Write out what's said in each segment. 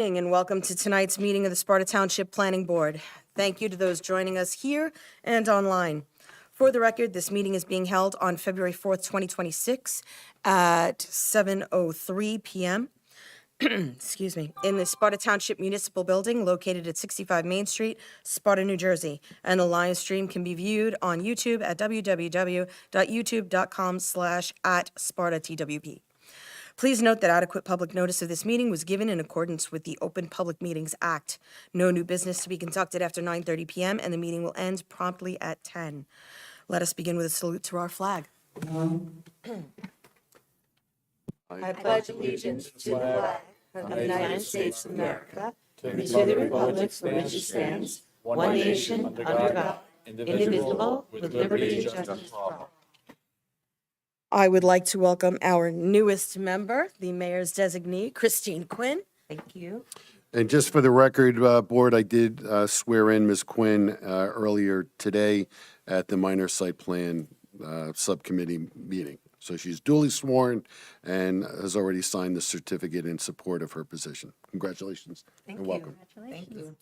And welcome to tonight's meeting of the Sparta Township Planning Board. Thank you to those joining us here and online. For the record, this meeting is being held on February 4th, 2026 at 7:03 p.m. Excuse me, in the Sparta Township Municipal Building located at 65 Main Street, Sparta, New Jersey. And the live stream can be viewed on YouTube at www.youtube.com/@SpartaTWP. Please note that adequate public notice of this meeting was given in accordance with the Open Public Meetings Act. No new business to be conducted after 9:30 p.m., and the meeting will end promptly at 10. Let us begin with a salute to our flag. I pledge allegiance to the flag of the United States of America and to the republic for which it stands, one nation, under God, indivisible, with liberty and justice for all. I would like to welcome our newest member, the mayor's designee, Christine Quinn. Thank you. And just for the record, Board, I did swear in Ms. Quinn earlier today at the minor site plan subcommittee meeting. So she's duly sworn and has already signed the certificate in support of her position. Congratulations and welcome. Thank you.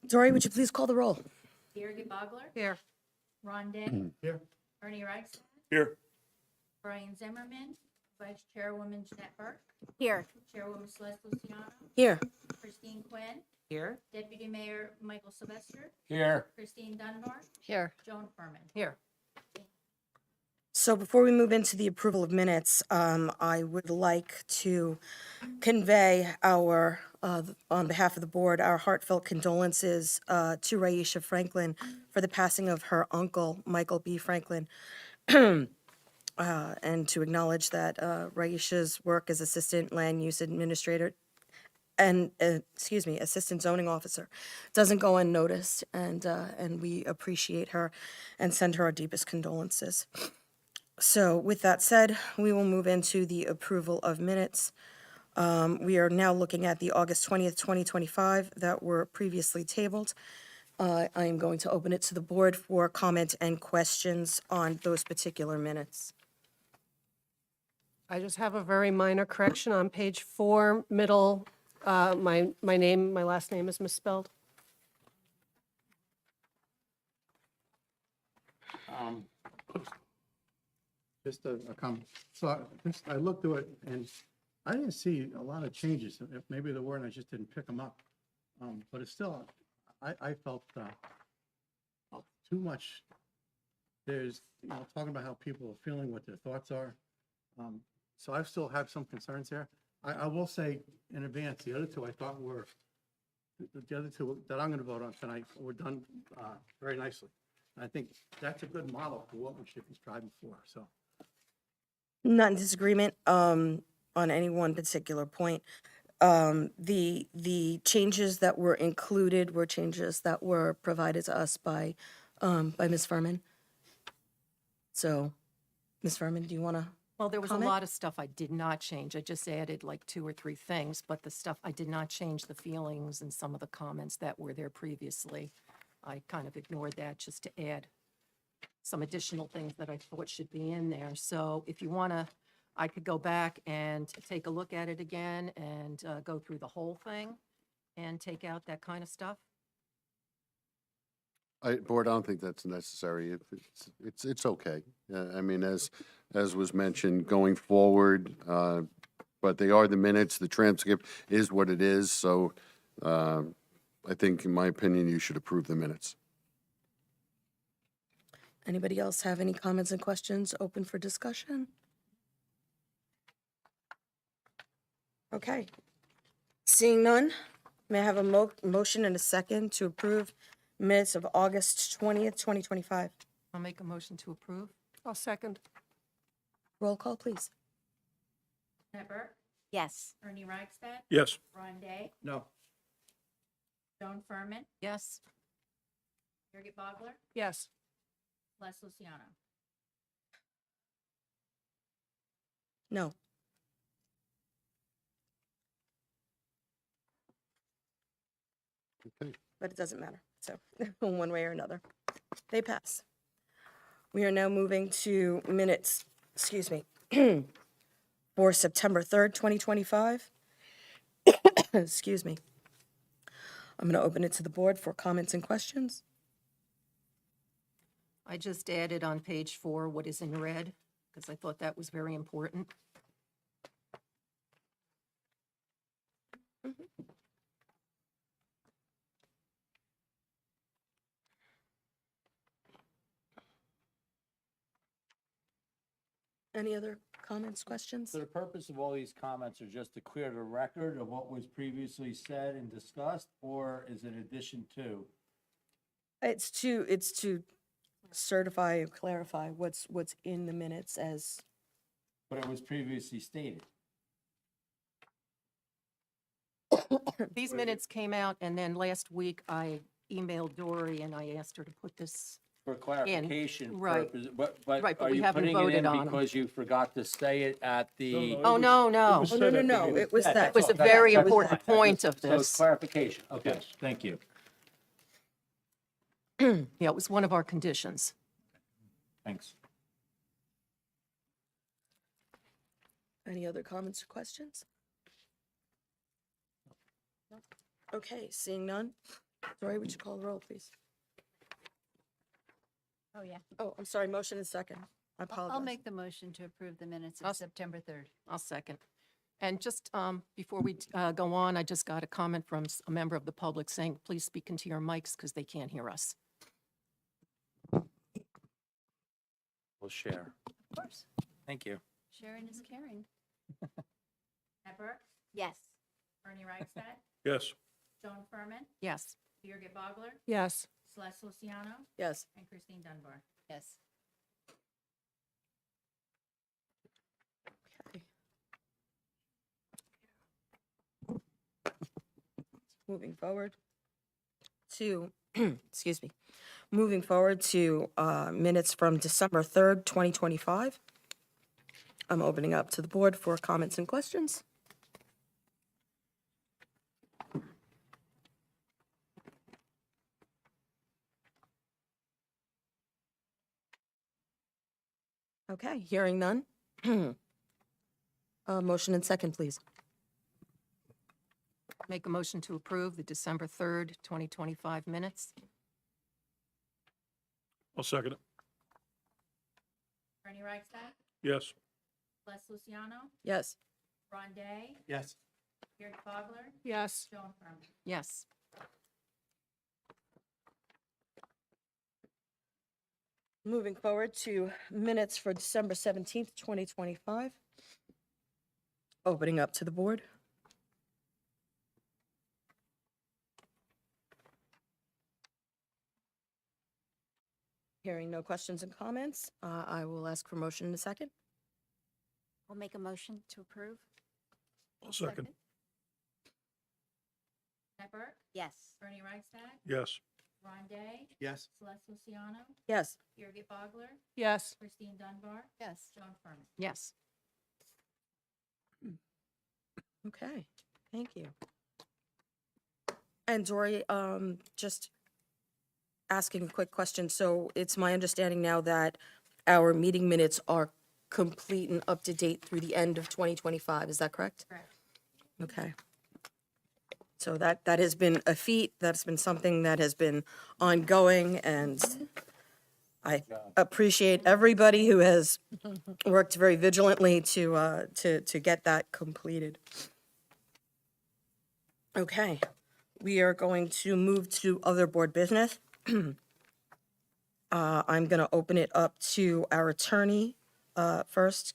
Dory, would you please call the roll? Birgit Bogler. Here. Ron Day. Here. Ernie Reichstad. Here. Brian Zimmerman. Vice Chairwoman Jeanette Burke. Here. Chairwoman Celeste Luciano. Here. Christine Quinn. Here. Deputy Mayor Michael Sylvester. Here. Christine Dunbar. Here. Joan Furman. Here. So before we move into the approval of minutes, I would like to convey our, on behalf of the board, our heartfelt condolences to Raisha Franklin for the passing of her uncle, Michael B. Franklin, and to acknowledge that Raisha's work as Assistant Land Use Administrator and, Assistant Zoning Officer doesn't go unnoticed, and we appreciate her and send her our deepest condolences. So with that said, we will move into the approval of minutes. We are now looking at the August 20th, 2025 that were previously tabled. I am going to open it to the board for comment and questions on those particular minutes. I just have a very minor correction on page 4, middle, my last name is misspelled. Just a comment. So I looked through it and I didn't see a lot of changes. Maybe there were and I just didn't pick them up. But it's still, I felt too much. There's, talking about how people are feeling, what their thoughts are. So I still have some concerns here. I will say in advance, the other two I thought were, the other two that I'm going to vote on tonight were done very nicely. I think that's a good model for what we should be striving for, so. Not in disagreement on any one particular point. The changes that were included were changes that were provided to us by Ms. Furman. So, Ms. Furman, do you want to? Well, there was Comment? a lot of stuff I did not change. I just added like 2 or 3 things, but the stuff, I did not change the feelings and some of the comments that were there previously. I kind of ignored that just to add some additional things that I thought should be in there. So if you want to, I could go back and take a look at it again and go through the whole thing and take out that kind of stuff. Board, I don't think that's necessary. It's okay. I mean, as was mentioned, going forward, but they are the minutes. The transcript is what it is. So I think, in my opinion, you should approve the minutes. Anybody else have any comments and questions open for discussion? Okay. Seeing none, may I have a motion and a second to approve minutes of August 20th, 2025? I'll make a motion to approve. I'll second. Roll call, please. Jeanette Burke. Yes. Ernie Reichstad. Yes. Ron Day. No. Joan Furman. Yes. Birgit Bogler. Yes. Celeste Luciano. No. Okay. But it doesn't matter. So, one way or another, they pass. We are now moving to minutes, for September 3rd, 2025. Excuse me. I'm going to open it to the board for comments and questions. I just added on page 4 what is in red, because I thought that was very important. Any other comments, questions? So the purpose of all these comments are just to clear the record of what was previously said and discussed, or is it addition to? It's to certify and clarify what's in the minutes as, But it was previously stated. These minutes came out, and then last week I emailed Dory and I asked her to put this, For clarification right. purposes, but Right, but are we you haven't putting it voted in on 'em. because you forgot to say it at the? oh, no, no. oh, no, it was That- that. That was a that's- very that's important fine. point of So it's this. clarification. Okay, thank you. Yeah, it was one of our conditions. Thanks. Any other comments or questions? Okay, seeing none. Dory, would you call the roll, please? Oh, yeah. Oh, I'm sorry, motion is second. I apologize. I'll make the motion to approve the minutes I'll of s- September 3rd. I'll second. And just before we go on, I just got a comment from a member of the public saying, please speak into your mics because they can't hear us. We'll share. Of course. Thank you. Sharon is caring. Matt Burke, Yes. Ernie Reichstad, Yes. Joan Furman, Yes. Birgit Bogler, Yes. Celeste Luciano, Yes. and Christine Dunbar. Yes. Okay. Moving forward to, excuse me, moving forward to minutes from December 3rd, 2025. I'm opening up to the board for comments and questions. Okay, hearing none. Motion and second, please. Make a motion to approve the December 3rd, 2025 minutes. I'll second it. Ernie Reichstad, Yes. Celeste Luciano, Yes. Ron Day, Yes. Birgit Bogler, Yes. Joan Furman. Yes. Moving forward to minutes for December 17th, 2025. Opening up to the board. Hearing no questions and comments, I will ask for motion in a second. We'll make a motion to approve. I'll second. Matt Burke, Yes. Ernie Reichstad, Yes. Ron Day, Yes. Celeste Luciano, Yes. Birgit Bogler, Yes. Christine Dunbar, Yes. Joan Furman. Yes. Okay, thank you. And Dory, just asking a quick question. So it's my understanding now that our meeting minutes are complete and up to date through the end of 2025. Is that correct? Correct. Okay. So that has been a feat. That's been something that has been ongoing, and I appreciate everybody who has worked very vigilantly to get that completed. Okay, we are going to move to other board business. I'm going to open it up to our attorney first.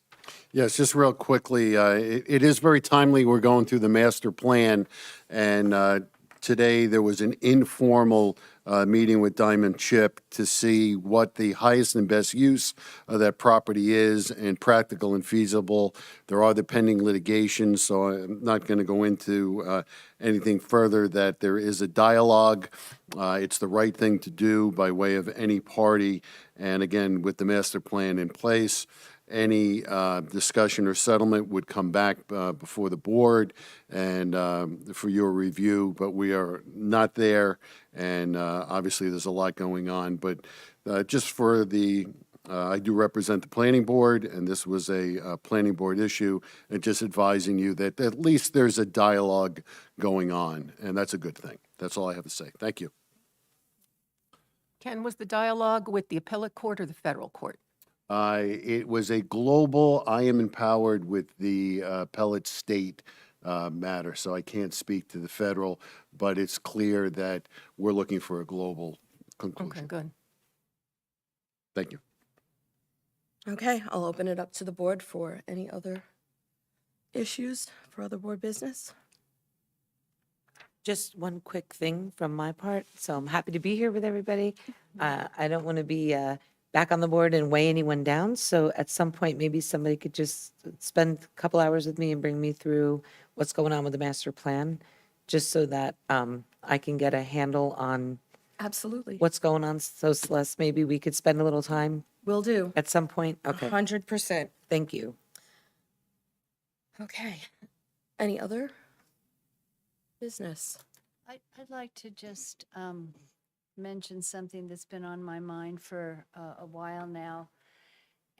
Yes, just real quickly, it is very timely. We're going through the master plan, and today there was an informal meeting with Diamond Chip to see what the highest and best use of that property is, and practical and feasible. There are the pending litigations, so I'm not going to go into anything further. That there is a dialogue. It's the right thing to do by way of any party, and again, with the master plan in place, any discussion or settlement would come back before the board and for your review, but we are not there, and obviously there's a lot going on. But just for the I do represent the planning board, and this was a planning board issue, and just advising you that at least there's a dialogue going on, and that's a good thing. That's all I have to say. Thank you. Ken, was the dialogue with the appellate court or the federal court? It was a global, I am empowered with the appellate state matter, so I can't speak to the federal, but it's clear that we're looking for a global Okay, conclusion. good. Thank you. Okay, I'll open it up to the board for any other issues for other board business. Just one quick thing from my part. So I'm happy to be here with everybody. I don't want to be back on the board and weigh anyone down. So at some point, maybe somebody could just spend a couple hours with me and bring me through what's going on with the master plan, just so that I can get a handle on Absolutely. what's going on. So Celeste, maybe we could spend a little time Will do. at some point. Okay, 100%. thank you. Okay. Any other business? I'd like to just mention something that's been on my mind for a while now.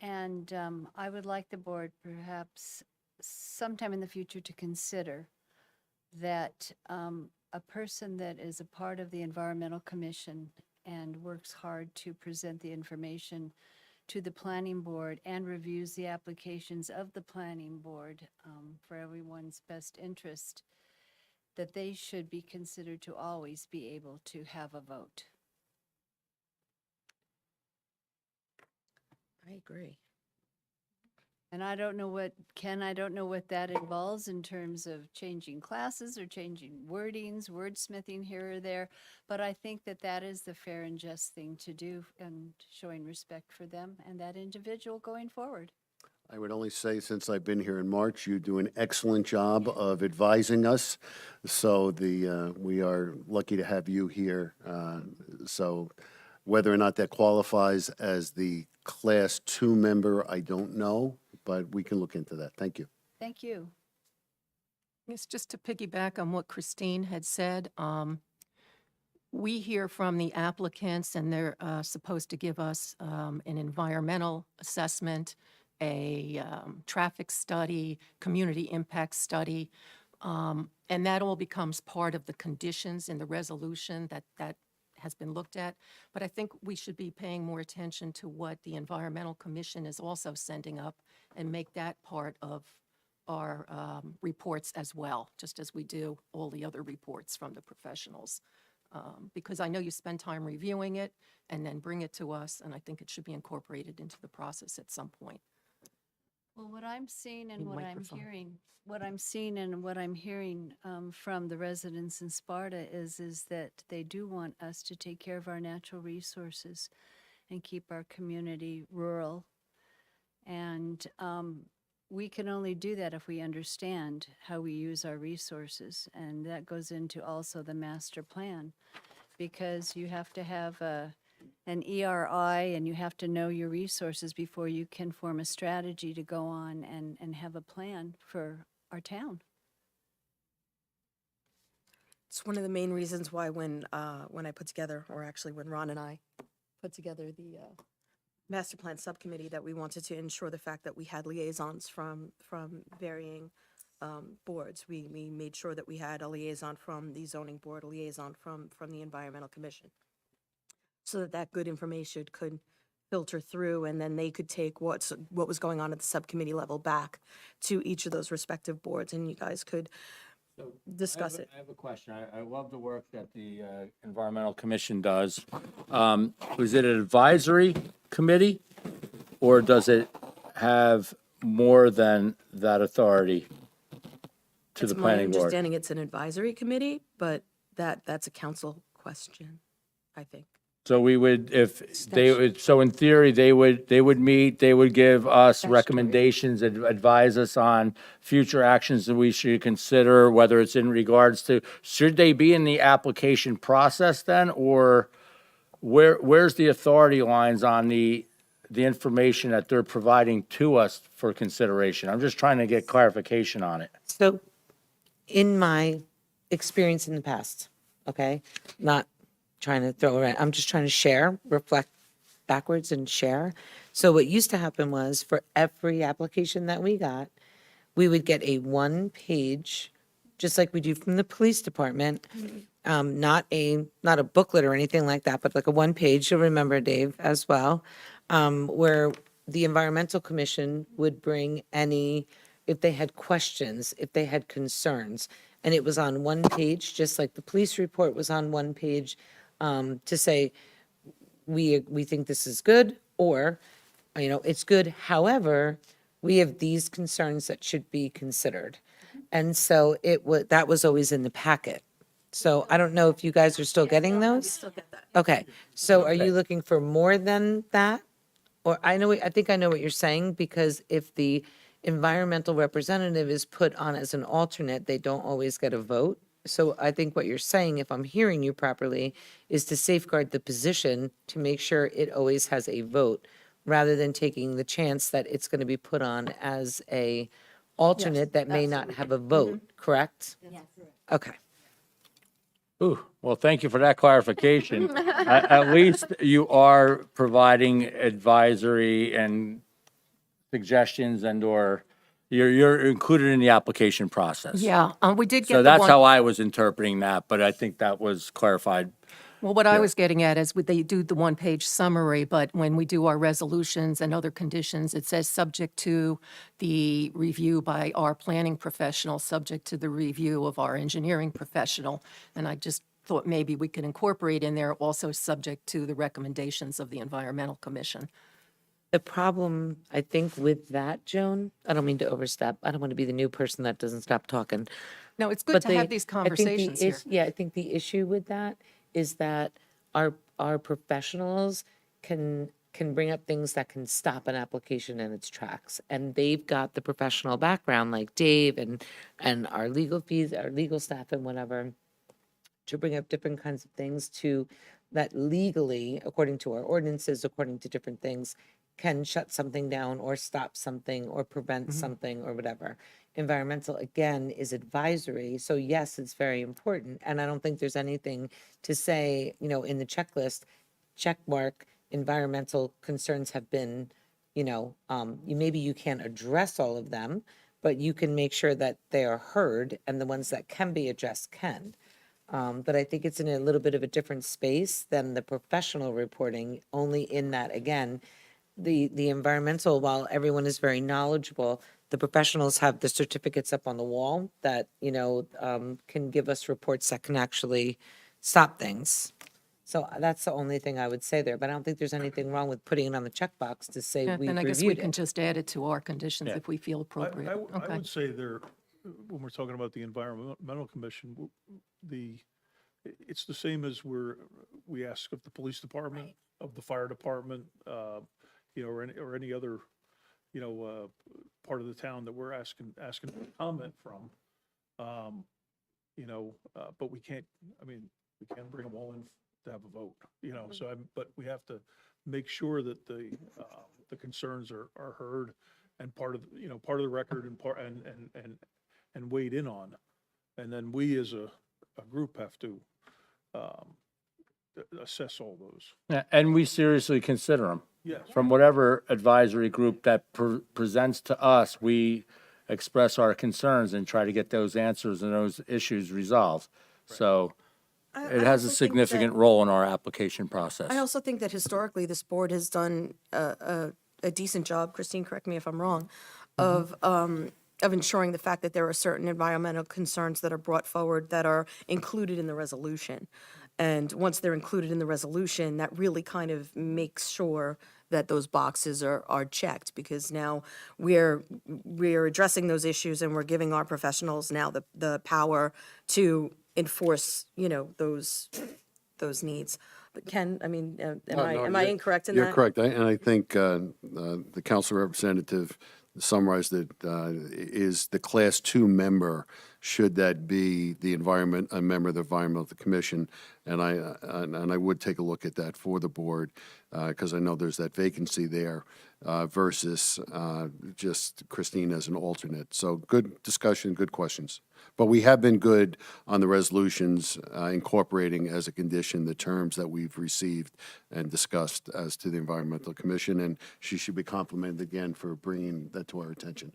And I would like the board perhaps sometime in the future to consider that a person that is a part of the Environmental Commission and works hard to present the information to the planning board and reviews the applications of the planning board for everyone's best interest, that they should be considered to always be able to have a vote. I agree. And I don't know what, Ken, I don't know what that involves in terms of changing classes or changing wordings, wordsmithing here or there, but I think that that is the fair and just thing to do and showing respect for them and that individual going forward. I would only say, since I've been here in March, you do an excellent job of advising us. So we are lucky to have you here. So whether or not that qualifies as the Class 2 member, I don't know, but we can look into that. Thank you. Thank you. It's just to piggyback on what Christine had said. We hear from the applicants, and they're supposed to give us an environmental assessment, a traffic study, community impact study, and that all becomes part of the conditions in the resolution that has been looked at. But I think we should be paying more attention to what the Environmental Commission is also sending up and make that part of our reports as well, just as we do all the other reports from the professionals. Because I know you spend time reviewing it and then bring it to us, and I think it should be incorporated into the process at some point. Well, what I'm seeing and Need what I'm microphone. hearing, from the residents in Sparta is that they do want us to take care of our natural resources and keep our community rural. And we can only do that if we understand how we use our resources. And that goes into also the master plan, because you have to have an ERI and you have to know your resources before you can form a strategy to go on and have a plan for our town. It's one of the main reasons why when I put together, or actually when Ron and I put together the master plan subcommittee, that we wanted to ensure the fact that we had liaisons from varying boards. We made sure that we had a liaison from the zoning board, a liaison from the environmental commission, so that good information could filter through, and then they could take what was going on at the subcommittee level back to each of those respective boards, and you guys could So discuss it. I have a question. I love the work that the Environmental Commission does. Was it an advisory committee, or does it have more than that authority to the It's my planning board? understanding it's an advisory committee, but that's a council question, I think. So we would, if they would, so in theory, they would meet, they would give us recommendations, advise us on future actions that we should consider, whether it's in regards to, should they be in the application process then, or where's the authority lines on the information that they're providing to us for consideration? I'm just trying to get clarification on it. So in my experience in the past, okay, not trying to throw around, I'm just trying to share, reflect backwards and share. So what used to happen was for every application that we got, we would get a one-page, just like we do from the police department, not a booklet or anything like that, but like a one-page, you'll remember, Dave, as well, where the Environmental Commission would bring any, if they had questions, if they had concerns, and it was on one page, just like the police report was on one page, to say, we think this is good, or, it's good, however, we have these concerns that should be considered. And so that was always in the packet. So I don't know if you guys are still getting those? Okay, so are you looking for more than that? Or I think I know what you're saying, because if the environmental representative is put on as an alternate, they don't always get a vote. So I think what you're saying, if I'm hearing you properly, is to safeguard the position to make sure it always has a vote, rather than taking the chance that it's going to be put on as a alternate that may not have a vote, correct? Yes. Okay. Ooh, well, thank you for that clarification. At least you are providing advisory and suggestions and/or you're included in the application process. Yeah, we did get So the that's one. how I was interpreting that, but I think that was clarified. Well, what I was getting at is they do the one-page summary, but when we do our resolutions and other conditions, it says subject to the review by our planning professional, subject to the review of our engineering professional. And I just thought maybe we could incorporate in there also subject to the recommendations of the Environmental Commission. The problem, I think, with that, Joan, I don't mean to overstep. I don't want to be the new person that doesn't stop talking. No, it's good But to have the- these I think the conversations here. Yeah, I think the issue with that is that our professionals can bring up things that can stop an application in its tracks. And they've got the professional background, like Dave and our legal fees, our legal staff and whatever, to bring up different kinds of things that legally, according to our ordinances, according to different things, can shut something down or stop something or prevent something or whatever. Environmental, again, is advisory. So yes, it's very important. And I don't think there's anything to say, in the checklist, check mark, environmental concerns have been, maybe you can't address all of them, but you can make sure that they are heard, and the ones that can be addressed can. But I think it's in a little bit of a different space than the professional reporting, only in that, again, the environmental, while everyone is very knowledgeable, the professionals have the certificates up on the wall that, can give us reports that can actually stop things. So that's the only thing I would say there, but I don't think there's anything wrong with putting it on the checkbox to say Yeah, we've then I guess we reviewed can it. just add it to our conditions Yeah. if we feel appropriate. I Okay. would say there, when we're talking about the Environmental Commission, it's the same as we ask of the police department, of the fire department, or any other, part of the town that we're asking for comment from. But we can't bring them all in to have a vote, so but we have to make sure that the concerns are heard and part of the record and weighed in on. And then we as a group have to assess all those. Yeah, and we seriously consider them. Yes. From whatever advisory group that presents to us, we express our concerns and try to get those answers and those issues resolved. So it has a significant role in our application process. I also think that historically, this board has done a decent job, Christine, correct me if I'm wrong, of ensuring the fact that there are certain environmental concerns that are brought forward that are included in the resolution. And once they're included in the resolution, that really kind of makes sure that those boxes are checked, because now we're addressing those issues and we're giving our professionals now the power to enforce, those needs. But Ken, I mean, am I incorrect in that? You're correct. And I think the council representative summarized it, is the Class 2 member, should that be a member of the Environmental Commission. And I would take a look at that for the board, because I know there's that vacancy there, versus just Christine as an alternate. So good discussion, good questions. But we have been good on the resolutions, incorporating as a condition the terms that we've received and discussed as to the Environmental Commission, and she should be complimented again for bringing that to our attention.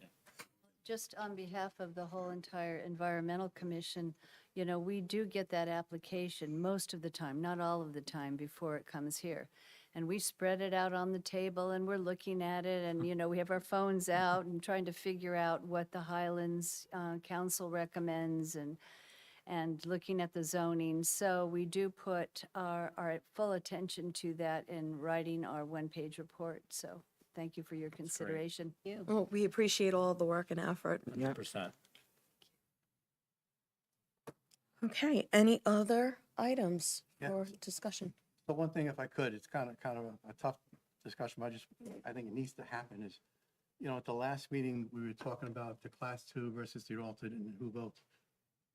Just on behalf of the whole entire Environmental Commission, you know, we do get that application most of the time, not all of the time, before it comes here. And we spread it out on the table and we're looking at it and, you know, we have our phones out and trying to figure out what the Highlands Council recommends and looking at the zoning. So we do put our full attention to that in writing our one-page report. So thank you for your consideration. Well, we appreciate all the work and effort. 100%. Okay, any other items Yeah. for discussion? So one thing, if I could, it's kind of a tough discussion, but I think it needs to happen is, you know, at the last meeting, we were talking about the class 2 versus the alternate and who votes.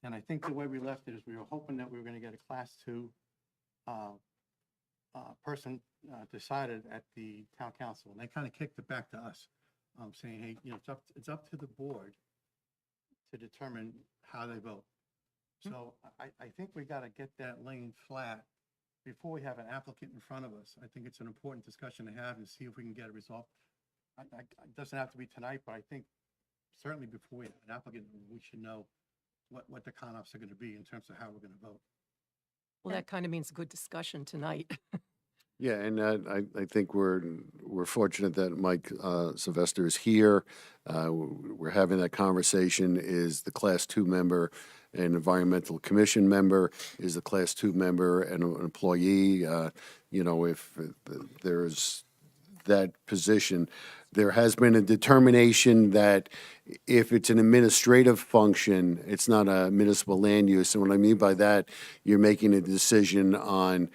And I think the way we left it is we were hoping that we were going to get a class 2 person decided at the town council. And they kind of kicked it back to us, saying, hey, you know, it's up to the board to determine how they vote. So I think we got to get that laying flat before we have an applicant in front of us. I think it's an important discussion to have and see if we can get it resolved. It doesn't have to be tonight, but I think certainly before we have an applicant, we should know what the con-offs are going to be in terms of how we're going to vote. Well, that kind of means a good discussion tonight. Yeah, and I think we're fortunate that Mike Sylvester is here. We're having that conversation. Is the Class 2 member an Environmental Commission member? Is the Class 2 member an employee? You know, if there's that position, there has been a determination that if it's an administrative function, it's not a municipal land use. And what I mean by that, you're making a decision on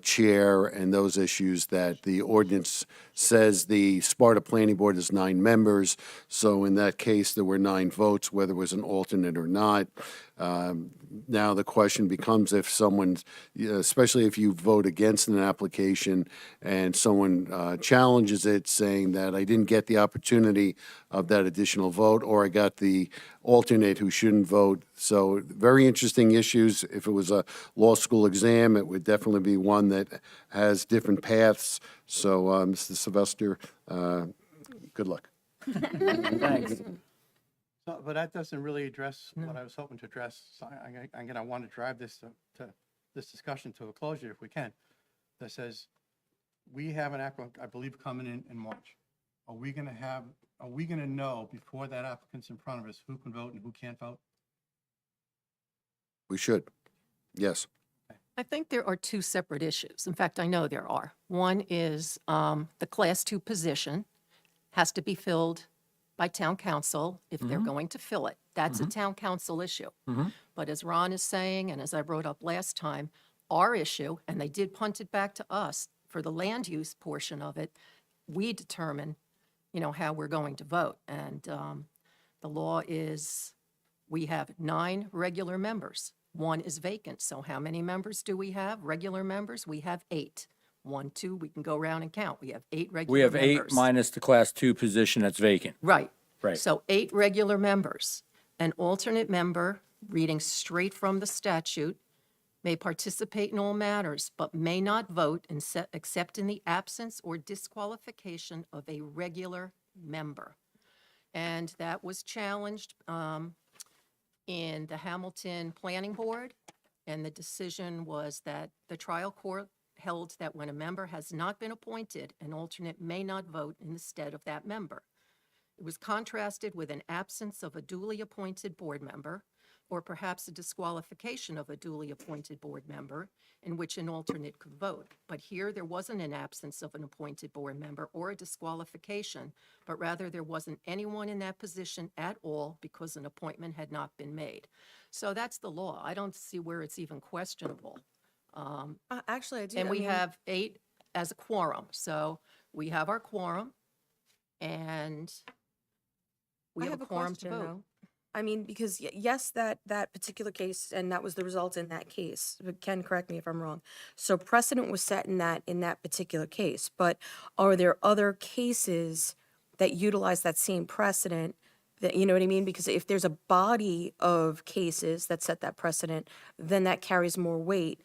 chair and those issues that the ordinance says the Sparta Planning Board is 9 members. So in that case, there were 9 votes, whether it was an alternate or not. Now the question becomes if someone's, especially if you vote against an application and someone challenges it saying that I didn't get the opportunity of that additional vote, or I got the alternate who shouldn't vote. So very interesting issues. If it was a law school exam, it would definitely be one that has different paths. So, Mr. Sylvester, good luck. Thanks. So, but that doesn't really address what I was hoping to address. So I'm going to want to drive this to this discussion to a closure if we can. That says, we have an applicant, I believe, coming in March. Are we going to know before that applicant's in front of us who can vote and who can't vote? We should. Yes. I think there are 2 separate issues. In fact, I know there are. One is the Class 2 position has to be filled by town council if they're going to fill it. That's a town council issue. But as Ron is saying, and as I brought up last time, our issue, and they did punt it back to us for the land use portion of it, we determine, you know, how we're going to vote. And the law is we have 9 regular members. 1 is vacant. So how many members do we have? Regular members? We have 8. 1, 2, we can go around and count. We have 8 regular We have members. 8 minus the Class 2 position that's vacant. Right. Right. So 8 regular members. An alternate member, reading straight from the statute, may participate in all matters, but may not vote except in the absence or disqualification of a regular member. And that was challenged in the Hamilton Planning Board, and the decision was that the trial court held that when a member has not been appointed, an alternate may not vote in the stead of that member. It was contrasted with an absence of a duly appointed board member, or perhaps a disqualification of a duly appointed board member in which an alternate could vote. But here, there wasn't an absence of an appointed board member or a disqualification, but rather there wasn't anyone in that position at all because an appointment had not been made. So that's the law. I don't see where it's even questionable. Actually, I do. And I we mean, have 8 as a quorum. So we have our quorum, and we I have a quorum to question, vote. though. I mean, because yes, that particular case, and that was the result in that case. But Ken, correct me if I'm wrong. So precedent was set in that particular case. But are there other cases that utilize that same precedent You know what I mean? Because if there's a body of cases that set that precedent, then that carries more weight.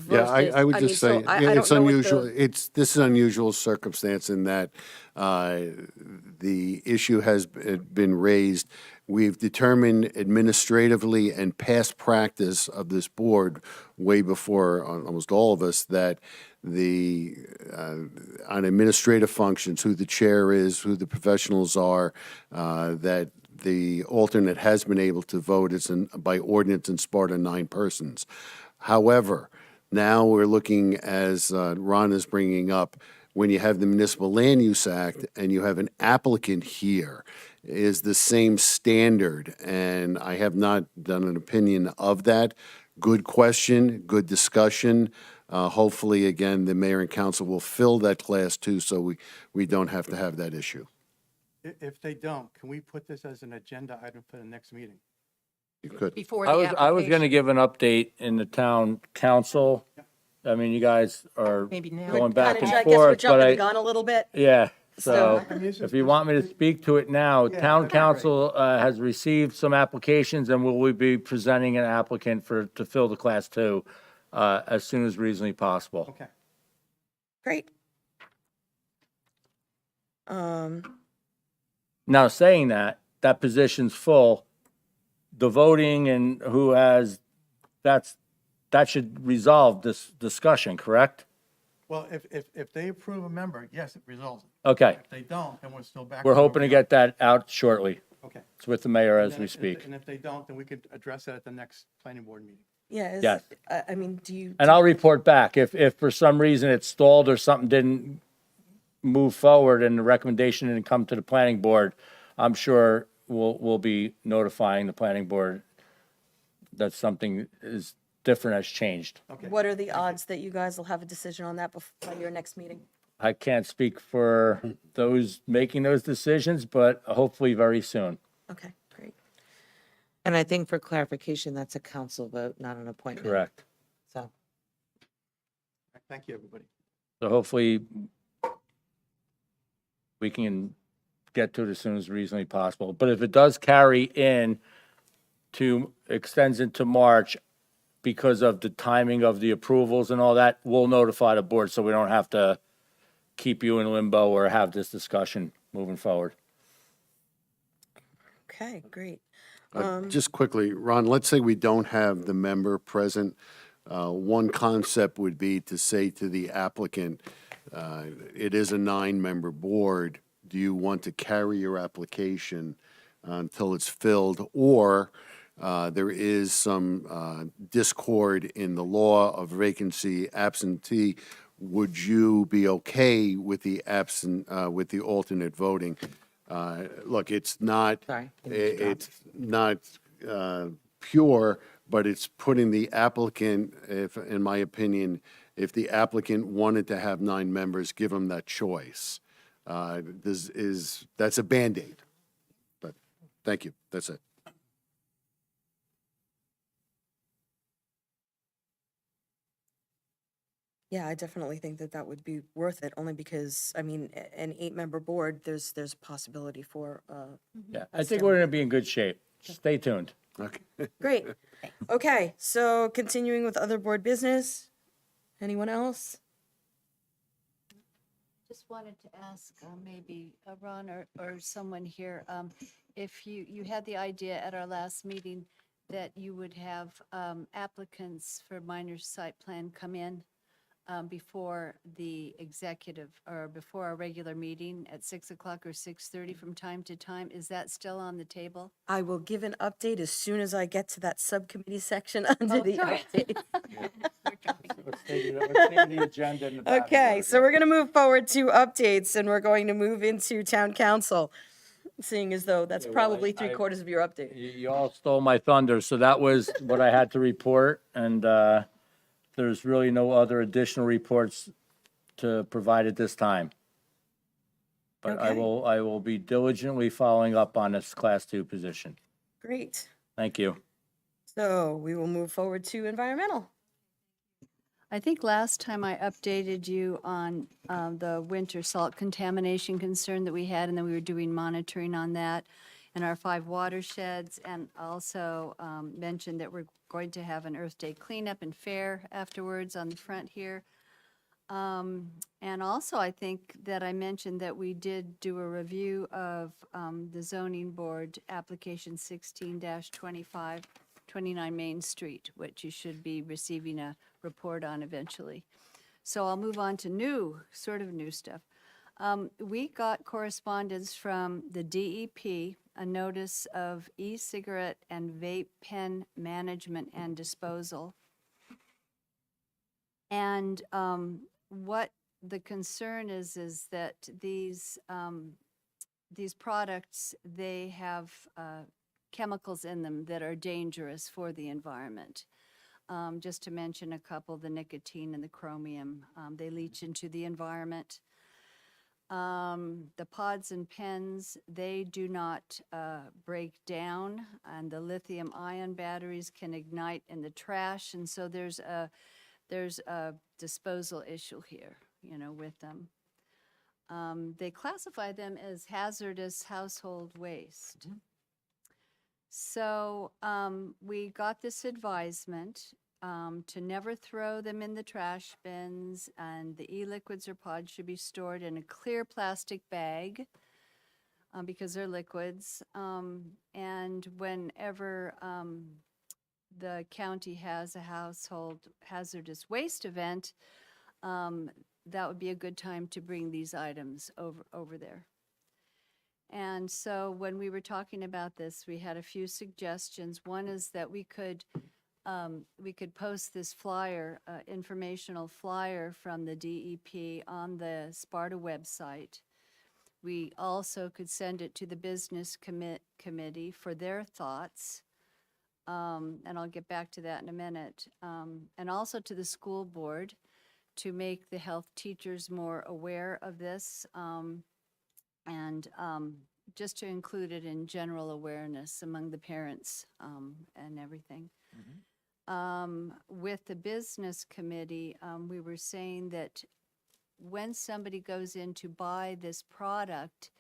Yeah, Versus, I would mean, just so say, I don't it's know what unusual, the- this is unusual circumstance in that the issue has been raised. We've determined administratively and past practice of this board, way before almost all of us, that on administrative functions, who the chair is, who the professionals are, that the alternate has been able to vote by ordinance in Sparta 9 persons. However, now we're looking, as Ron is bringing up, when you have the Municipal Land Use Act and you have an applicant here, is the same standard, and I have not done an opinion of that. Good question, good discussion. Hopefully, again, the mayor and council will fill that class too, so we don't have to have that issue. If they don't, can we put this as an agenda item for the next meeting? You could. Before I the was going to application. give an update in the town council. I mean, you guys are Maybe now. going back Kinda, and I guess we're forth, but jumping the I, gun a little bit. yeah. So- So if you want me to speak to it now, town that'd be great. council has received some applications and will be presenting an applicant to fill the class 2 as soon as reasonably possible. Okay. Great. Now, saying that, that position's full, the voting and who has, that should resolve this discussion, correct? Well, if they approve a member, yes, it resolves it. Okay, If they don't, then we're still back. we're where hoping to we are. get that out shortly. Okay. It's with the mayor And as then we if- speak. And if they don't, then we could address that at the next planning board meeting. Yeah. Yes. I mean, do you? And I'll report back. If for some reason it stalled or something didn't move forward and the recommendation didn't come to the planning board, I'm sure we'll be notifying the planning board that something is different has changed. Okay. What are the odds that you guys will have a decision on that before your next meeting? I can't speak for those making those decisions, but hopefully very soon. Okay, great. And I think for clarification, that's a council vote, not an appointment. Correct. So, Thank you, everybody. So hopefully we can get to it as soon as reasonably possible. But if it does carry in extends into March because of the timing of the approvals and all that, we'll notify the board so we don't have to keep you in limbo or have this discussion moving forward. Okay, great. Just quickly, Ron, let's say we don't have the member present. One concept would be to say to the applicant, it is a 9-member board. Do you want to carry your application until it's filled? Or there is some discord in the law of vacancy absentee. Would you be okay with the with the alternate voting? Look, it's not, Sorry. it's not pure, but it's putting the applicant, in my opinion, if the applicant wanted to have 9 members, give them that choice. That's a Band-Aid. But, thank you, that's it. Yeah, I definitely think that that would be worth it, only because, I mean, an 8-member board, there's a possibility for, Yeah, I think we're going to be in good shape. Stay tuned. Okay. great. Okay, so continuing with other board business. Anyone else? Just wanted to ask maybe Ron or someone here, if you had the idea at our last meeting that you would have applicants for minor site plan come in before the executive, or before our regular meeting at 6 o'clock or 6:30 from time to time. Is that still on the table? I will give an update as soon as I get to that subcommittee section under the sorry. update. Let's take the agenda in the back. Okay, so we're gonna move forward to updates, and we're going to move into town council, seeing as though that's well, probably I- 3/4 of your update. You all stole my thunder, so that was what I had to report, and there's really no other additional reports to provide at this time. But I Okay. will be diligently following up on this Class 2 position. Great. Thank you. So we will move forward to environmental. I think last time I updated you on the winter salt contamination concern that we had, and then we were doing monitoring on that. in our 5 watersheds, and also mentioned that we're going to have an Earth Day cleanup and fair afterwards on the front here. And also, I think that I mentioned that we did do a review of the zoning board application 16-25, 29 Main Street, which you should be receiving a report on eventually. So I'll move on to sort of new stuff. We got correspondence from the DEP, a notice of e-cigarette and vape pen management and disposal. And what the concern is that these products, they have chemicals in them that are dangerous for the environment. Just to mention a couple, the nicotine and the chromium, they leach into the environment. The pods and pens, they do not break down, and the lithium ion batteries can ignite in the trash, and so there's a disposal issue here, with them. They classify them as hazardous household waste. So we got this advisement to never throw them in the trash bins, and the e-liquids or pods should be stored in a clear plastic bag because they're liquids. And whenever the county has a household hazardous waste event, that would be a good time to bring these items over there. And so when we were talking about this, we had a few suggestions. One is that we could post this flyer, informational flyer from the DEP on the Sparta website. We also could send it to the business committee for their thoughts. And I'll get back to that in a minute. And also to the school board to make the health teachers more aware of this, and just to include it in general awareness among the parents and everything. With the business committee, we were saying that when somebody goes in to buy this product,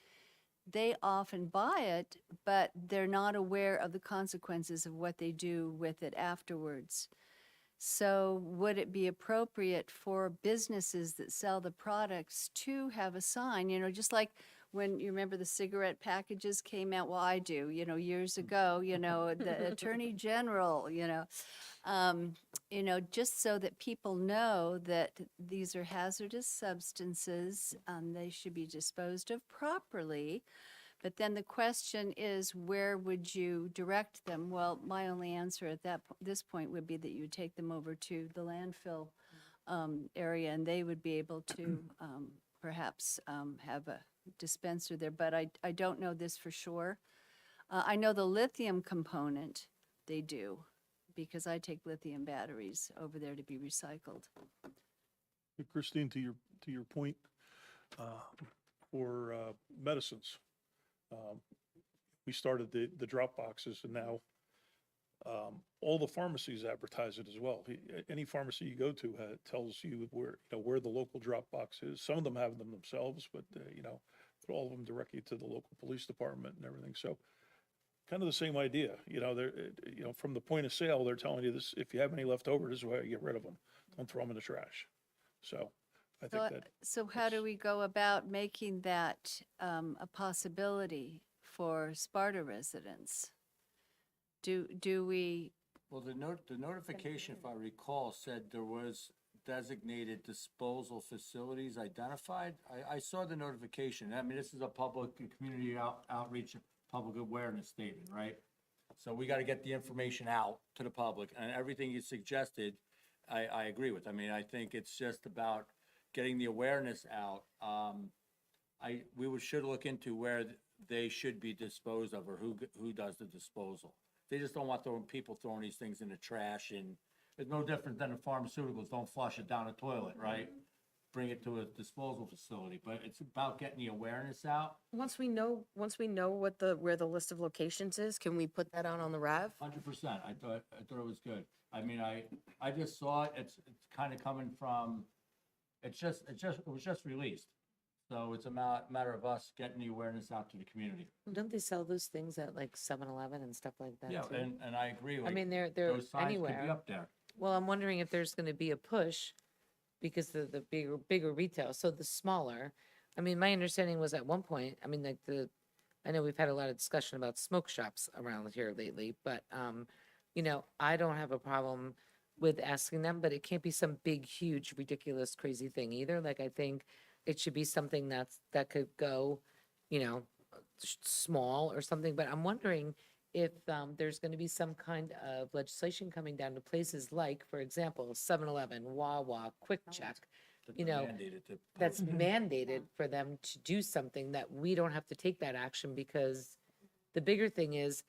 they often buy it, but they're not aware of the consequences of what they do with it afterwards. So would it be appropriate for businesses that sell the products to have a sign, just like when you remember the cigarette packages came out? Well, I do, years ago, the Attorney General, just so that people know that these are hazardous substances, they should be disposed of properly. But then the question is, where would you direct them? Well, my only answer at this point would be that you would take them over to the landfill area, and they would be able to perhaps have a dispenser there. But I don't know this for sure. I know the lithium component, they do, because I take lithium batteries over there to be recycled. Christine, to your point, for medicines, we started the drop boxes, and now all the pharmacies advertise it as well. Any pharmacy you go to tells you where the local drop box is. Some of them have them themselves, but all of them directly to the local police department and everything. So kind of the same idea. From the point of sale, they're telling you this: if you have any left over, this is why you get rid of them. Don't throw them in the trash. So I think that. So how do we go about making that a possibility for Sparta residents? Do we? Well, the notification, if I recall, said there was designated disposal facilities identified. I saw the notification. I mean, this is a public community outreach, public awareness statement, right? So we got to get the information out to the public, and everything you suggested, I agree with. I mean, I think it's just about getting the awareness out. We should look into where they should be disposed of, or who does the disposal. They just don't want people throwing these things in the trash, and it's no different than the pharmaceuticals. Don't flush it down the toilet, right? Bring it to a disposal facility, but it's about getting the awareness out. Once we know where the list of locations is, can we put that out on the RAV? 100%. I thought it was good. I mean, I just saw it. It's kind of coming from. It was just released. So it's a matter of us getting the awareness out to the community. Don't they sell those things at like 7-Eleven and stuff like that Yeah, too? and I agree, I like, mean, they're those signs could be anywhere. up there. Well, I'm wondering if there's gonna be a push because the bigger retail, so the smaller. I mean, my understanding was at one point, I mean, like I know we've had a lot of discussion about smoke shops around here lately, but, you know, I don't have a problem with asking them, but it can't be some big, huge, ridiculous, crazy thing either. Like, I think it should be something that could go, you know, small or something, but I'm wondering if there's going to be some kind of legislation coming down to places like, for example, 7-Eleven, Wawa, Quick Check, that you they're know, mandated to that's post. mandated for them to do something that we don't have to take that action because the bigger thing is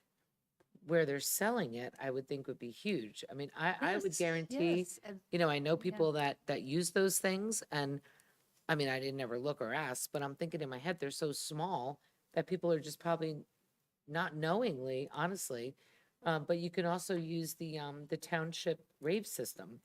where they're selling it, I would think would be huge. I mean, I would Yes, guarantee, yes, and- you know, I know people that use those things and I mean, I didn't ever look or ask, but I'm thinking in my head, they're so small that people are just probably not knowingly, honestly. But you can also use the township rave system,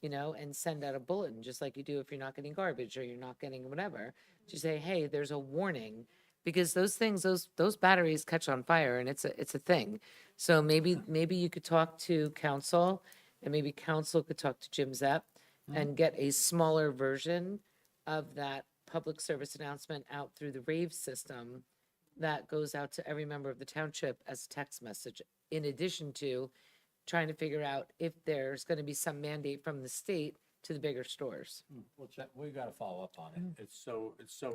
you know, and send out a bulletin, just like you do if you're not getting garbage or you're not getting whatever. To say, hey, there's a warning, because those things, those batteries catch on fire, and it's a thing. So maybe you could talk to council, and maybe council could talk to Jim Zepp and get a smaller version of that public service announcement out through the rave system that goes out to every member of the township as a text message, in addition to trying to figure out if there's going to be some mandate from the state to the bigger stores. Well, check, we gotta follow up on it. It's so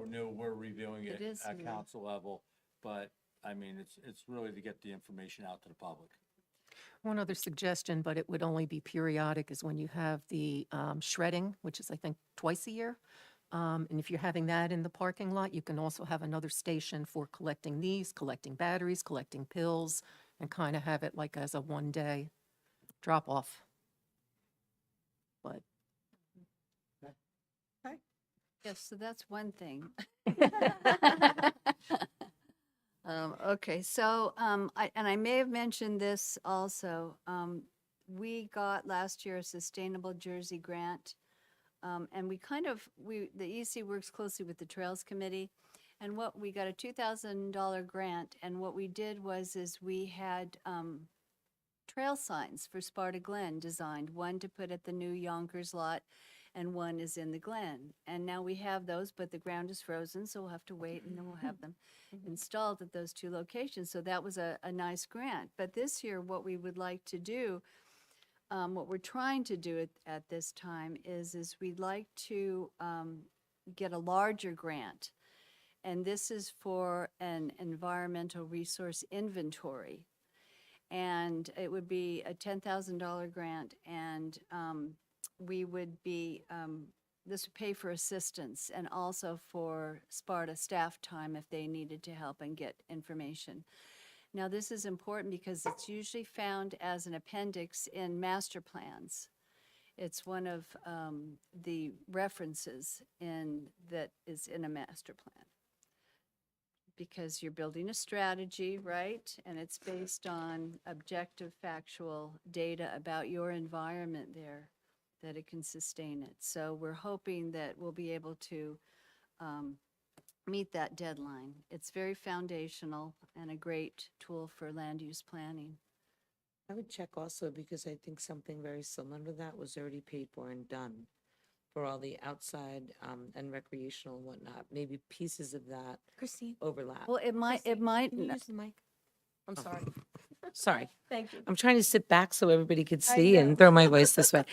new, we're reviewing it It is at new. council level, but, I mean, it's really to get the information out to the public. One other suggestion, but it would only be periodic, is when you have the shredding, which is, I think, twice a year. And if you're having that in the parking lot, you can also have another station for collecting these, collecting batteries, collecting pills, and kind of have it like as a one-day drop-off. But Yes, so that's one thing. Okay, so, I may have mentioned this also. We got last year a Sustainable Jersey grant. And the EC works closely with the Trails Committee. And we got a $2,000 grant. And what we did was we had trail signs for Sparta Glen designed, one to put at the new Yonkers lot and one is in the Glen. And now we have those, but the ground is frozen, so we'll have to wait and then we'll have them installed at those two locations. So that was a nice grant. But this year, what we would like to do, what we're trying to do at this time is we'd like to get a larger grant. And this is for an environmental resource inventory. And it would be a $10,000 grant, and we would be, this would pay for assistance and also for Sparta staff time if they needed to help and get information. Now, this is important because it's usually found as an appendix in master plans. It's one of the references that is in a master plan. Because you're building a strategy, right? And it's based on objective, factual data about your environment there, that it can sustain it. So we're hoping that we'll be able to meet that deadline. It's very foundational and a great tool for land use planning. I would check also because I think something very similar to that was already paid for and done for all the outside and recreational and whatnot. Maybe pieces of that Christine, overlap. Well, it might, can you use the mic? I'm sorry. Sorry. Thank you. I'm trying to sit back so everybody could see and throw my voice this way.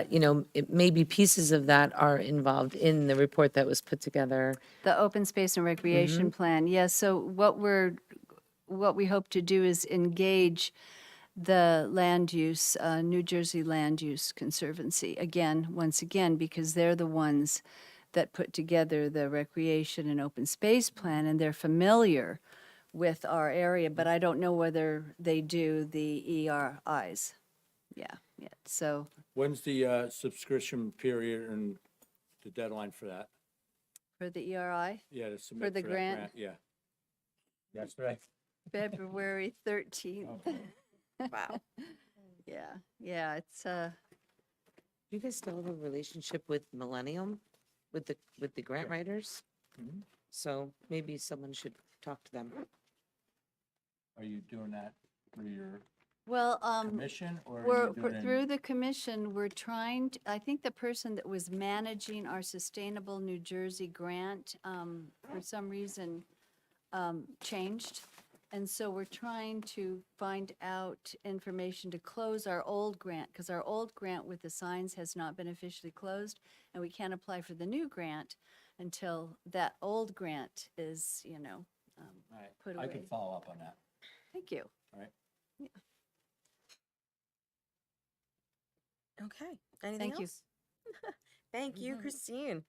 You know, maybe pieces of that are involved in the report that was put together. the open space and recreation plan, yes. So what we hope to do is engage the land use, New Jersey Land Use Conservancy, once again, because they're the ones that put together the recreation and open space plan, and they're familiar with our area, but I don't know whether they do the ERIs. Yeah, so When's the subscription period and the deadline for that? for the ERI, Yeah, to submit the for that grant? Yeah. That's right. February 13th. Wow. Yeah, it's, Do you guys still have a relationship with Millennium, with the grant writers? So maybe someone should talk to them. Are you doing that through your Well, commission or are we're, you doing it? through the commission, we're trying, I think the person that was managing our Sustainable New Jersey grant, for some reason, changed. And so we're trying to find out information to close our old grant, because our old grant with the signs has not been officially closed, and we can't apply for the new grant until that old grant is, All right. put I away. could follow up on that. Thank you. All right. Okay, anything Thank you. else? Thank you, Christine.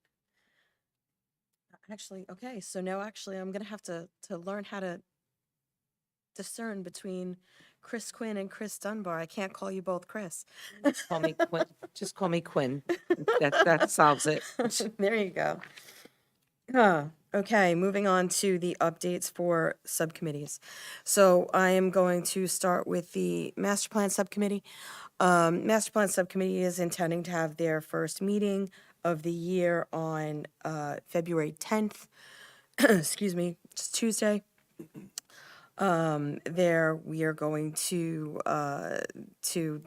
Actually, okay, so now actually I'm gonna have to learn how to discern between Chris Quinn and Chris Dunbar. I can't call you both Chris. Call me Quinn. Just call me Quinn. That solves it. There you go. Okay, moving on to the updates for subcommittees. So I am going to start with the Master Plan Subcommittee. Master Plan Subcommittee is intending to have their first meeting of the year on February 10th. Excuse me, it's Tuesday. There we are going to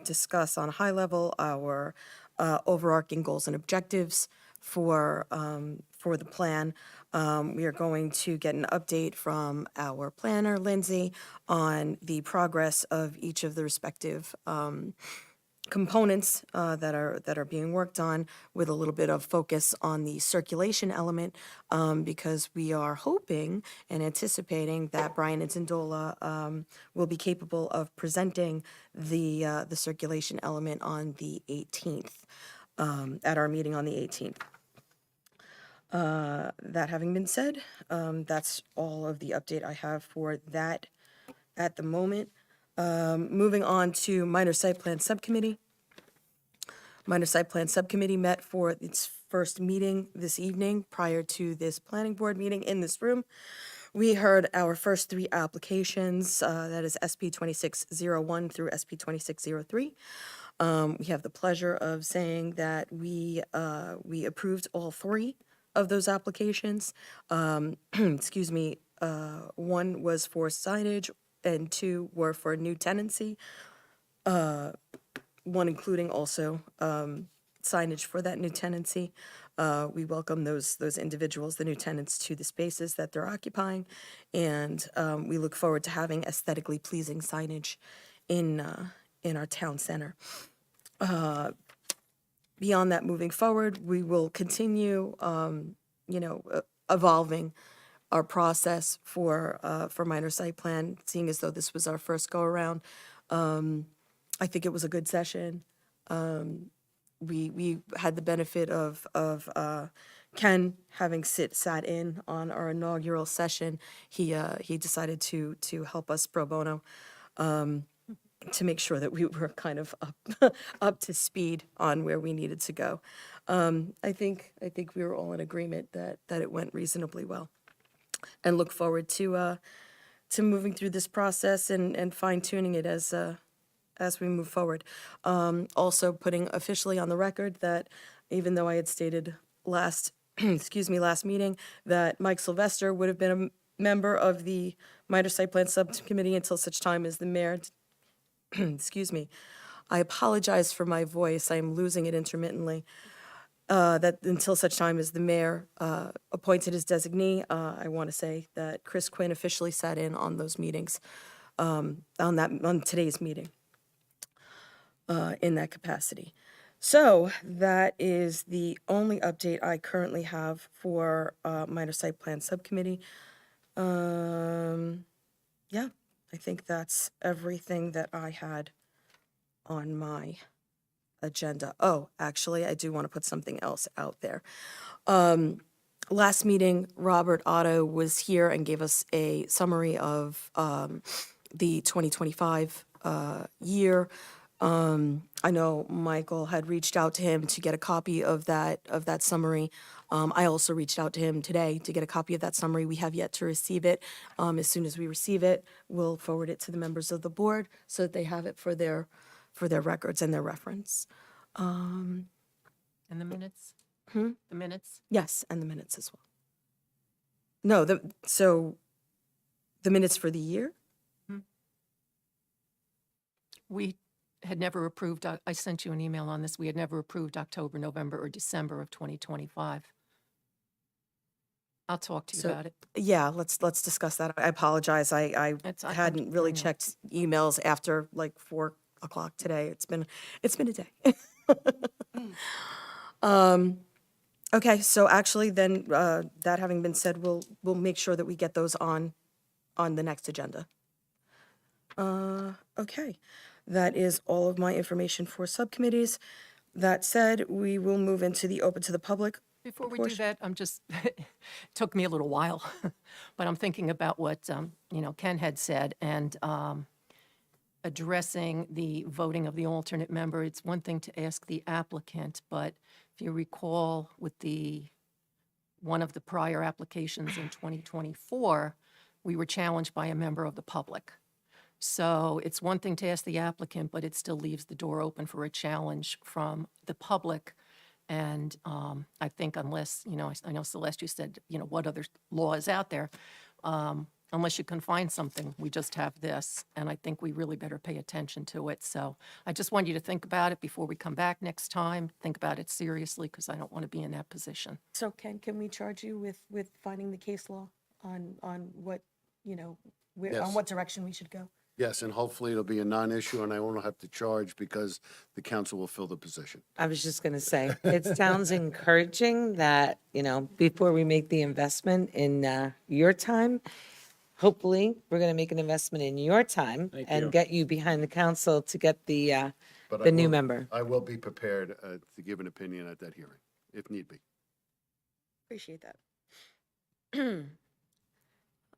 discuss on a high level our overarching goals and objectives for the plan. We are going to get an update from our planner, Lindsay, on the progress of each of the respective components that are being worked on, with a little bit of focus on the circulation element, because we are hoping and anticipating that Brian Nzindola will be capable of presenting the circulation element on the 18th, at our meeting on the 18th. That having been said, that's all of the update I have for that at the moment. Moving on to Minor Site Plan Subcommittee. Minor Site Plan Subcommittee met for its first meeting this evening prior to this planning board meeting in this room. We heard our first three applications, that is SP 2601 through SP 2603. We have the pleasure of saying that we approved all three of those applications. Excuse me, one was for signage and two were for new tenancy. One including also signage for that new tenancy. We welcome those individuals, the new tenants, to the spaces that they're occupying, and we look forward to having aesthetically pleasing signage in our town center. Beyond that, moving forward, we will continue, evolving our process for minor site plan, seeing as though this was our first go around. I think it was a good session. We had the benefit of Ken having sat in on our inaugural session. He decided to help us pro bono, to make sure that we were kind of up to speed on where we needed to go. I think we were all in agreement that it went reasonably well, and look forward to moving through this process and fine tuning it as we move forward. Also putting officially on the record that even though I had stated last meeting that Mike Sylvester would have been a member of the minor site plan subcommittee until such time as the mayor, excuse me, I apologize for my voice, I am losing it intermittently, that until such time as the mayor appointed his designee, I want to say that Chris Quinn officially sat in on those meetings, on today's meeting, in that capacity. So that is the only update I currently have for minor site plan subcommittee. Yeah, I think that's everything that I had on my agenda. Oh, actually, I do want to put something else out there. Last meeting, Robert Otto was here and gave us a summary of the 2025 year. I know Michael had reached out to him to get a copy of that summary. I also reached out to him today to get a copy of that summary. We have yet to receive it. As soon as we receive it, we'll forward it to the members of the board so that they have it for their records and their reference. And the minutes? The minutes? Yes, and the minutes as well. No, so the minutes for the year? We had never approved, I sent you an email on this, we had never approved October, November, or December of 2025. I'll talk to you So- about it. Yeah, let's discuss that. I apologize. I hadn't really I know. checked emails after like 4 o'clock today. It's been a day. Okay, so actually then, that having been said, we'll make sure that we get those on the next agenda. Okay, that is all of my information for subcommittees. That said, we will move into the open to the public. Before we do portion. that, I'm just, it took me a little while, but I'm thinking about what, Ken had said, and addressing the voting of the alternate member. It's one thing to ask the applicant, but if you recall with one of the prior applications in 2024, we were challenged by a member of the public. So it's one thing to ask the applicant, but it still leaves the door open for a challenge from the public. And I think unless, I know Celeste, you said, what other law is out there? Unless you can find something, we just have this. And I think we really better pay attention to it. So I just want you to think about it before we come back next time. Think about it seriously, because I don't want to be in that position. So Ken, can we charge you with finding the case law on what, on Yes. what direction we should go? Yes, and hopefully it'll be a non-issue and I won't have to charge because the council will fill the position. I was just going to say, it sounds encouraging that, before we make the investment in your time, hopefully, we're going to make an investment in your time and get you behind the council to get the But I new will- member. I will be prepared to give an opinion at that hearing, if need be. Appreciate that.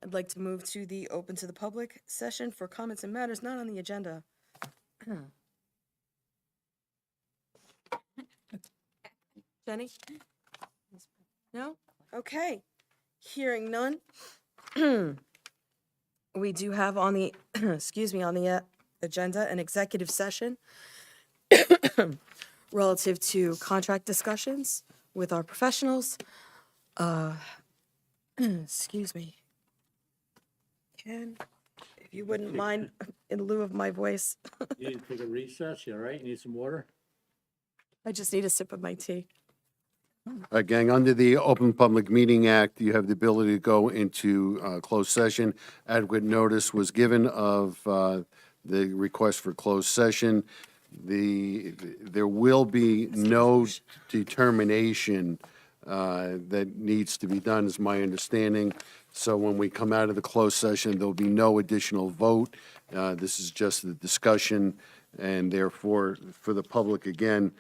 I'd like to move to the open to the public session for comments and matters not on the agenda. Jenny? No? Okay. Hearing none. We do have on the, excuse me, on the agenda, an executive session relative to contract discussions with our professionals. Excuse me. Ken, if you wouldn't mind, in lieu of my voice, You need to take a recess, you all right? You need some water? I just need a sip of my tea. Gang, under the Open Public Meeting Act, you have the ability to go into closed session. Adequate notice was given of the request for closed session. There will be no determination that needs to be done, is my understanding. So when we come out of the closed session, there'll be no additional vote. This is just the discussion, and therefore, for the public, again,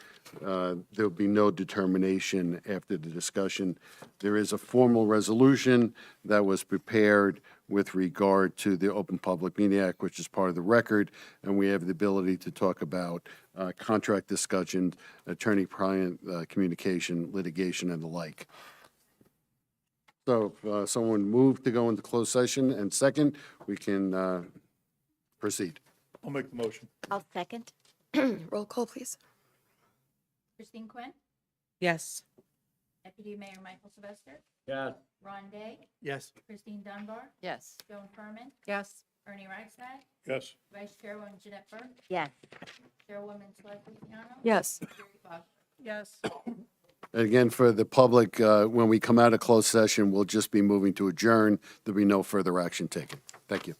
there'll be no determination after the discussion. There is a formal resolution that was prepared with regard to the Open Public Meeting Act, which is part of the record, and we have the ability to talk about contract discussion, attorney-client communication, litigation, and the like. So if someone moved to go into closed session, and second, we can proceed. I'll make the motion. I'll second. Roll call, please. Christine Quinn, Yes. Deputy Mayor Michael Sylvester, Yeah. Ron Day, Yes. Christine Dunbar, Yes. Joan Furman, Yes? Ernie Reichstad, Yes. Vice Chairwoman Jeanette Burke, Yes. Chairwoman Celeste Luciano. Yes. Jerry Fox. Yes. And again, for the public, when we come out of closed session, we'll just be moving to adjourn. There'll be no further action taken. Thank you.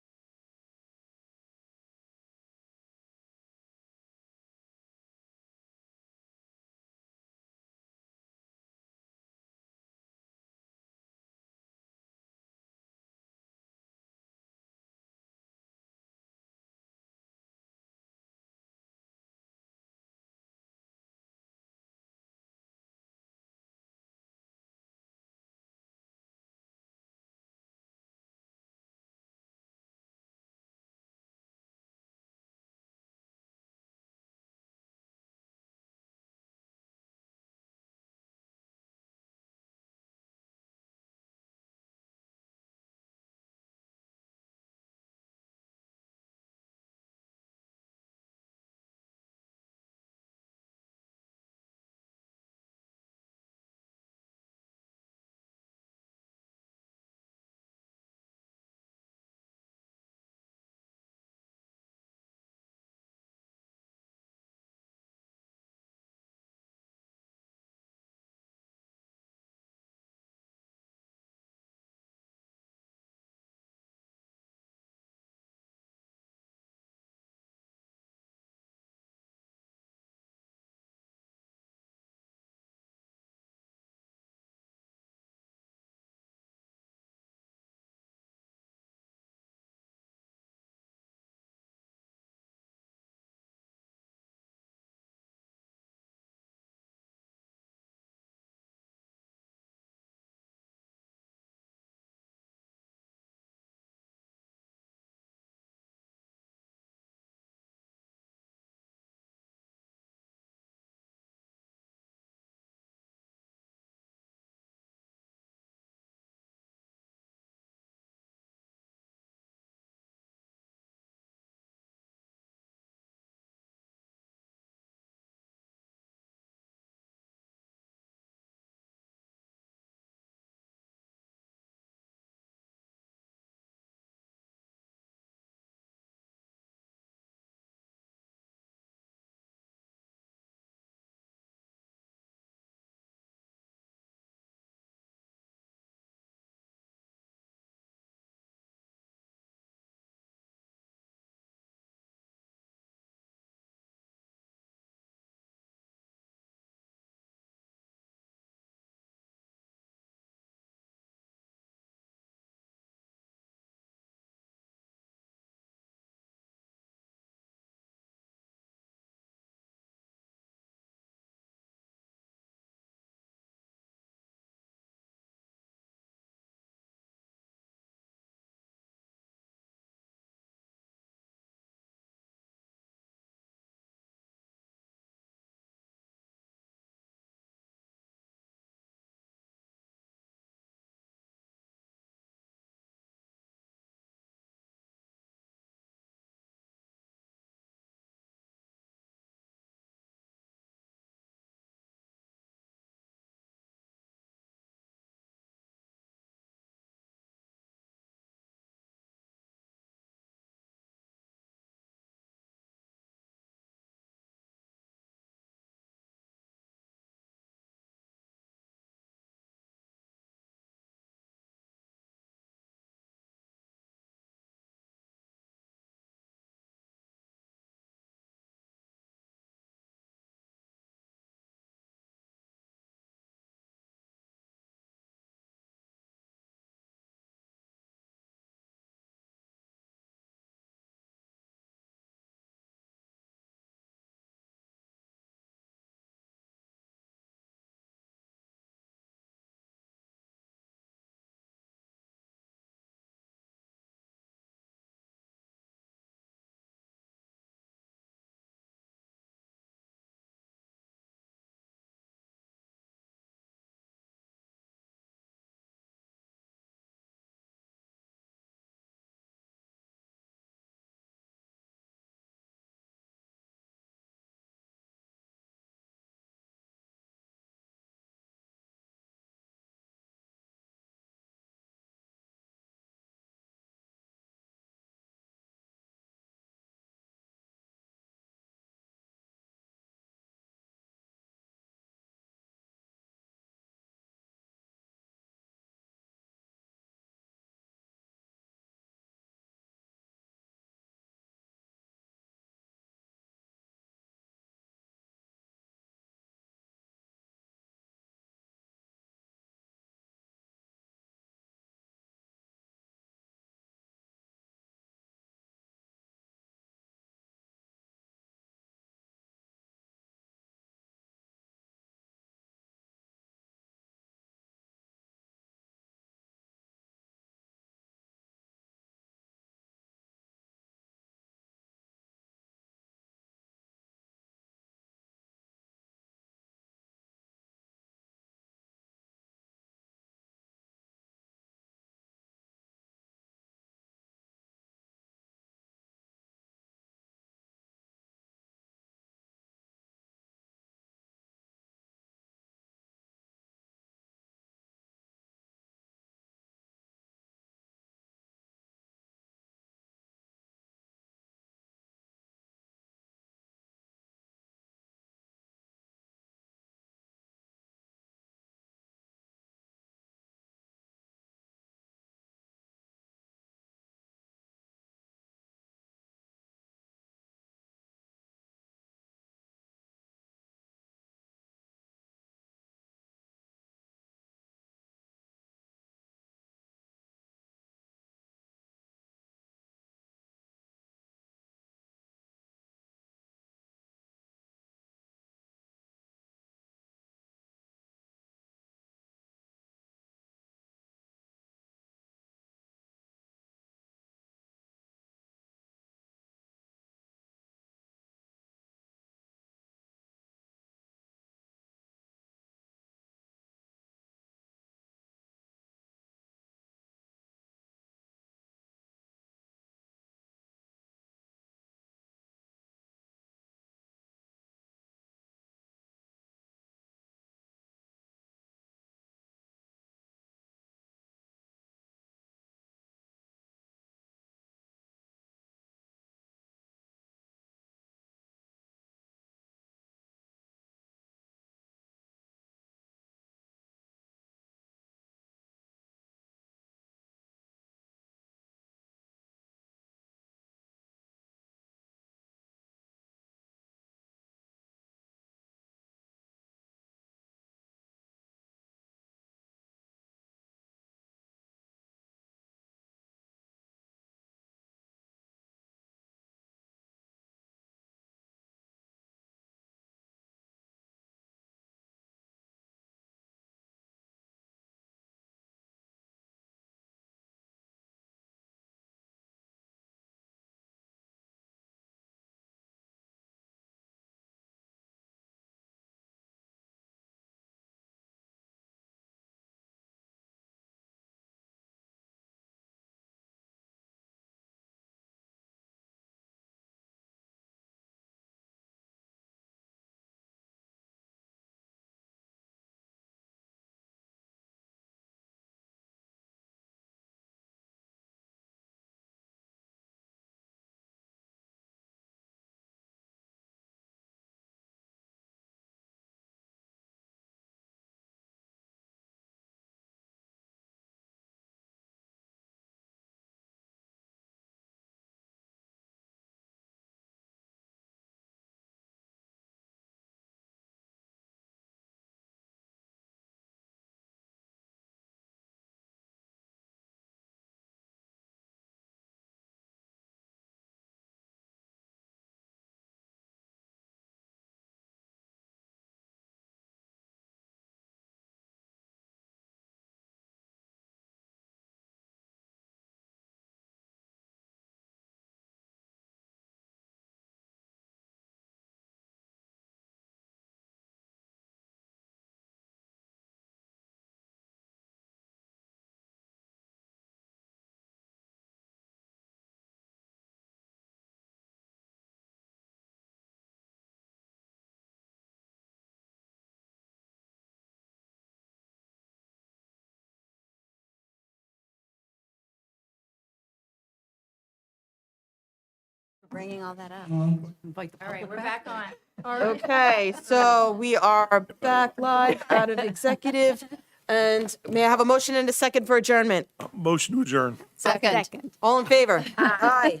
Bringing all that up. Invite the All right, public we're back on. Okay, so we are back live out of executive. And may I have a motion and a second for adjournment? Motion to adjourn. Second. All in favor? Aye.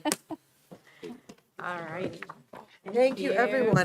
All right. Thank you, everyone.